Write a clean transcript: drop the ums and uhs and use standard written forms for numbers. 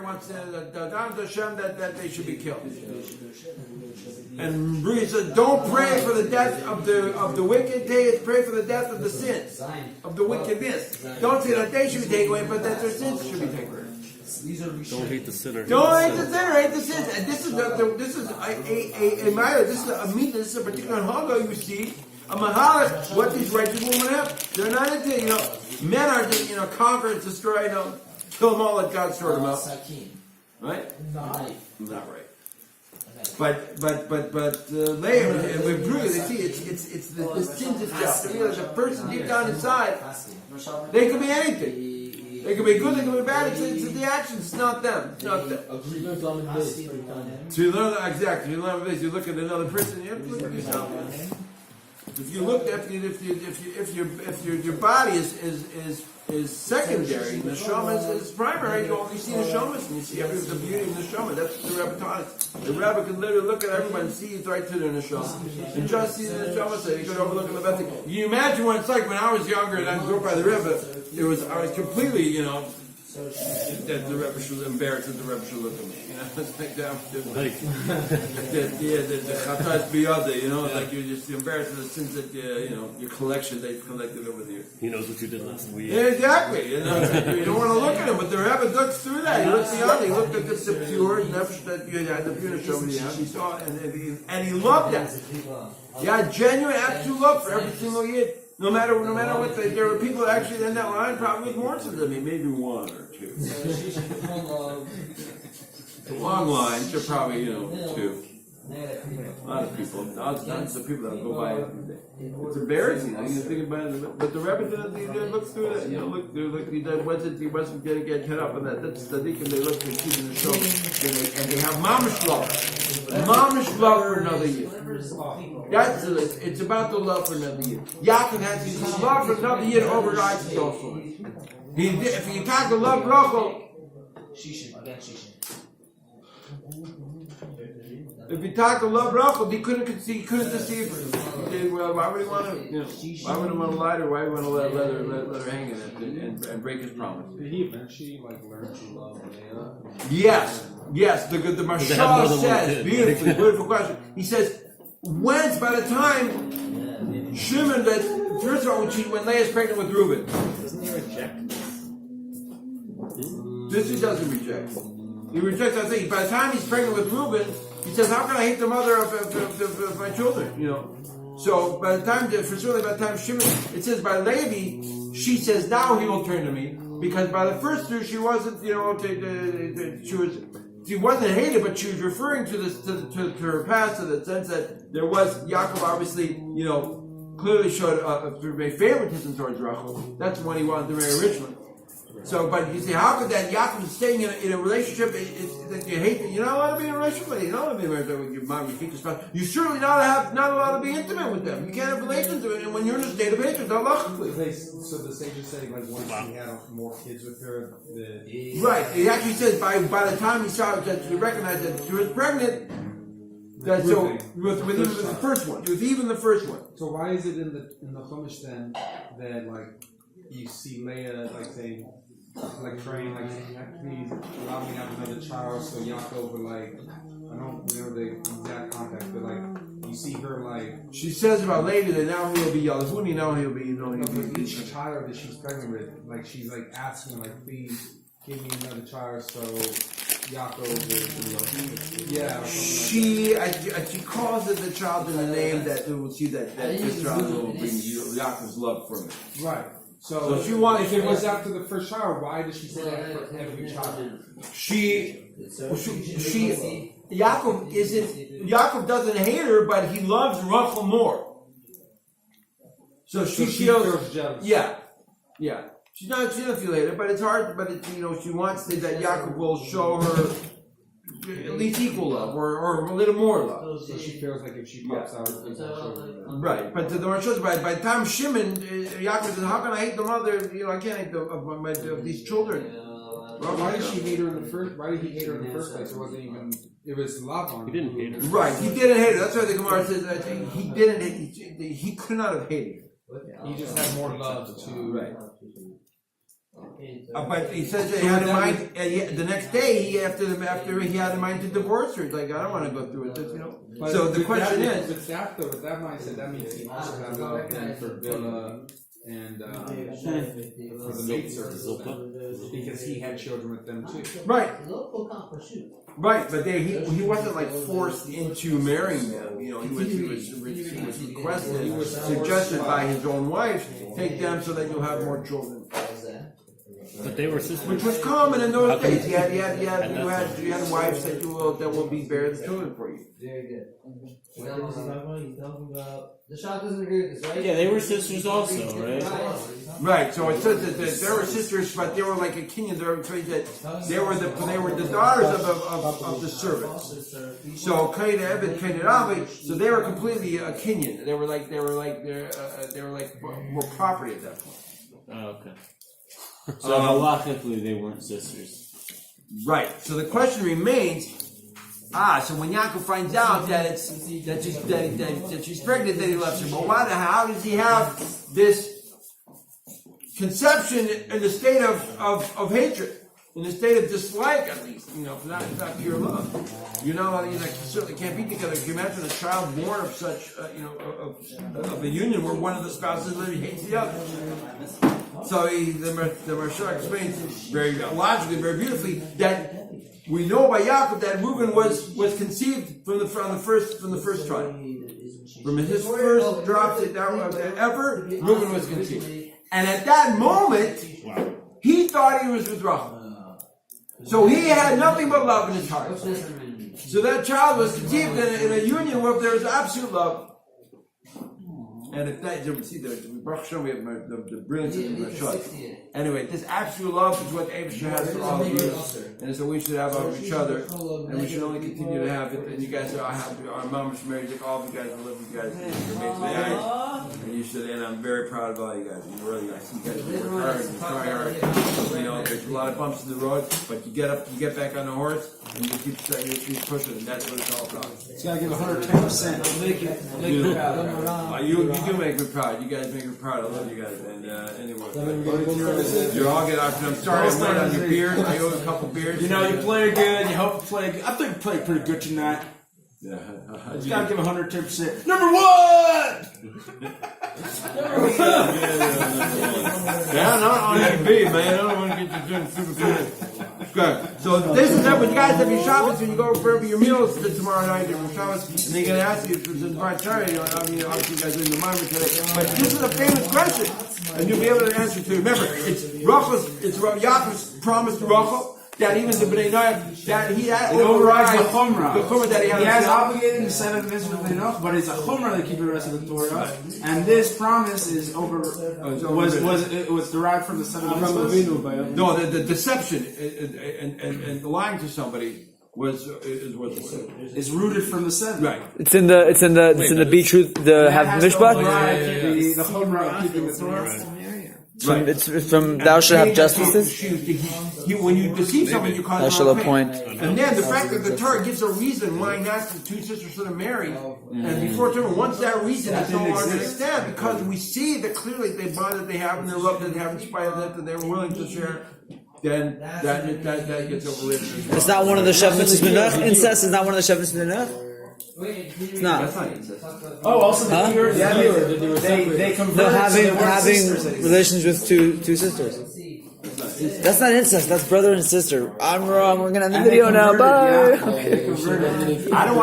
wants Hashem that they should be killed. And Bria says, don't pray for the death of the wicked, pray for the death of the sins, of the wickedness. Don't say that they should be taken away, but that their sins should be taken away. Don't hate the sinner. Don't hate the sinner, hate the sins. And this is a particular haga you see. A mahalach, what these righteous women have. They're not into, men are to, conquer and destroy, kill them all, let God sort them out. Right? Not right. But Leah, and with Bria, they see it's the sins itself. The person deep down inside, they could be anything. They could be good, they could be bad. It's the actions, it's not them. It's not them. So you learn that exactly. You learn this. You look at another person. You have to look at yourself. If you look, if your body is secondary, the neshama is primary. You only see the neshamas, and you see the beauty of the neshama. That's what the Rebbe taught us. The Rebbe can literally look at everyone and see it right to their neshama, and just see the neshama. So you could overlook the best thing. You imagine what it's like when I was younger and I grew up by the Rebbe. I was completely, that the Rebbe should embarrass that the Rebbe should look at me. It's like that. The chatas biyada, like you're just embarrassed of the sins that your collection they've collected over the years. He knows what you did last week. Yeah, exactly. You don't want to look at him, but the Rebbe looks through that. He looks beyond. He looked at the pure nefesh that you had, the pure neshama you have. He saw it, and he loved that. He had genuine, absolute love for every single yid. No matter what, there were people actually in that line probably with more sins than me, maybe one or two. The long line, you're probably, two. A lot of people, thousands of people that go by every day. It's embarrassing. You think about it, but the Rebbe didn't look through that. He wasn't getting caught up on that. That's the tzaddik, and they look and see the show, and they have mamish love for another year. It's about the love for another year. Yaakov has his love for another year overrides his awfulness. If you talk to love Vorchel, if you talk to love Vorchel, he couldn't deceive her. Well, why would he want to? Why would he want to lie to her? Why would he want to let her hang in it and break his promise? Did he eventually learn to love Leah? Yes. The Mashal says beautiful question. He says, by the time Shimon, first of all, when Leah's pregnant with Reuben, Doesn't he reject? This he doesn't reject. He rejects that thing. By the time he's pregnant with Reuben, he says, "How can I hate the mother of my children?" So by the time Shimon, it says by Levi, she says, "Now he will turn to me," because by the first two she wasn't, she wasn't hated, but she was referring to this to her past, to the sense that there was Yaakov obviously, clearly showed a favoritism towards Rachel. That's when he wanted to marry richly. So, but you see, how could that Yaakov is staying in a relationship that you hate? You're not allowed to be in a relationship with. You're not allowed to be in a relationship with your mom, your future spouse. You're certainly not allowed to be intimate with them. You can't have relations with them when you're in a state of hatred. So the sages say once he had more kids with her, right. He actually says by the time he saw that she recognized that she was pregnant. That so with even the first one. With even the first one. So why is it in the Chumash then that you see Leah saying? Praying, please allow me to have another child. So Yaakov would I don't remember the exact context, but you see her she says about later that now he'll be Yalahuni, now he'll be each child that she's pregnant with, she's asking please give me another child. So Yaakov she calls it the child in the name that we will see that this child will bring Yaakov's love for me. Right. So she wants. If it was after the first child, why does she say that for every child? Yaakov doesn't hate her, but he loves Rachel more. So she feels jealous. Yeah. She doesn't feel hated, but it's hard. But she wants that Yaakov will show her at least equal love, or a little more love. So she feels if she pops out, right. But the Maharsha, by the time Shimon, Yaakov says, "How can I hate the mother? I can't hate of these children." Why did she hate her in the first? Why did he hate her in the first place? It wasn't even. It was love on. He didn't hate her. Right. He didn't hate her. That's why the Gemara says that he didn't. He could not have hated her. He just had more love to. Right. But he says that he had in mind the next day. After he had in mind to divorce her. He's like, I don't want to go through it. But so the question that, is, with that mindset, that means he also had love then for Villa and for the maid service because he had children with them too. right? Right, but he wasn't like forced into marrying them. You know, he was requested, he was suggested by his own wife, take them so that you'll have more children. But they were sisters. Which was common in those days. You had wives that will be bear the children for you. Very good. What else is he's talking about? The shop doesn't agree with this, right? Yeah, they were sisters also, right? Right. So it says that they were sisters, but they were like a kinyan. They were the daughters of the servants. So Kain Ebed, Kain Rabbi. So they were completely a kinyan. They were like more property at that point. Oh, okay. So halachically, they weren't sisters. Right. So the question remains. So when Yaakov finds out that she's pregnant, that he loves her. But how does he have this conception in the state of hatred, in the state of dislike, at least? You know, it's not pure love. You know, you certainly can't be together. Can you imagine a child born of such, of a union where one of the spouses literally hates the other? So the Maharsha explains very logically, very beautifully that. We know by Yaakov that Reuben was conceived from the first try. From his first drop ever, Reuben was conceived. And at that moment, he thought he was with Rachel. So he had nothing but love in his heart. So that child was conceived in a union where there was absolute love. And if that, you see, we have the brilliance of the Maharsha. Anyway, this absolute love is what Abishah has for all of you. And so we should have of each other. And we should only continue to have it. And you guys are happy. Our mom is married. Like all of you guys, I love you guys. You're amazing. And you should, and I'm very proud of all you guys. You really, I see you guys work hard and try hard. You know, there's a lot of bumps in the road, but you get up, you get back on the horse, and you keep pushing. And that's what it's all about. It's got to give 110%. I'll make you proud. You do make me proud. You guys make me proud. I love you guys. And anyway, you're all good. I'm sorry I'm late on your beers. I owe a couple beers. You know, you play good. You hope you play good. I think you played pretty good tonight. Yeah. It's got to give 110%. Number one! Yeah, not on your beat, man. I don't want to get you doing super good. Good. So this is what you guys have your Shabbos when you go for your meals tomorrow night for Shabbos, and they're going to ask you if it's right charity. Obviously you guys are in the mind today, but this is a famous question, and you'll be able to answer to. Remember, it's Yaakov's promise to Rachel. That even the Bnei Noach, that he had overrides the chumrah. The chumrah that he had. He has obligated the 7 mitzvahs enough, but it's a chumrah that keep the rest of the Torah. And this promise is was derived from the 7 mitzvahs. No, the deception and lying to somebody is rooted from the 7. Right. It's in the Be Truth, the have Mishpat. The chumrah of keeping the Torah. It's from Thou Shalt Have Justices. When you deceive someone, you cause Thou Shalt pain. Appoint. And then the fact that the Torah gives a reason why not the two sisters should have married, and before Torah, once that reason is no longer extant, because we see that clearly they bond that they have and their love that they have in spite of that they're willing to share, then that gets overridden. It's not one of the Shev Mitzvahs B'Noach. Incest is not one of the Shev Mitzvahs B'Noach. It's not. That's not incest. Oh, also the viewers, they convert having relations with two sisters. That's not incest. That's brother and sister. I'm wrong. We're gonna end the video now. Bye. I don't want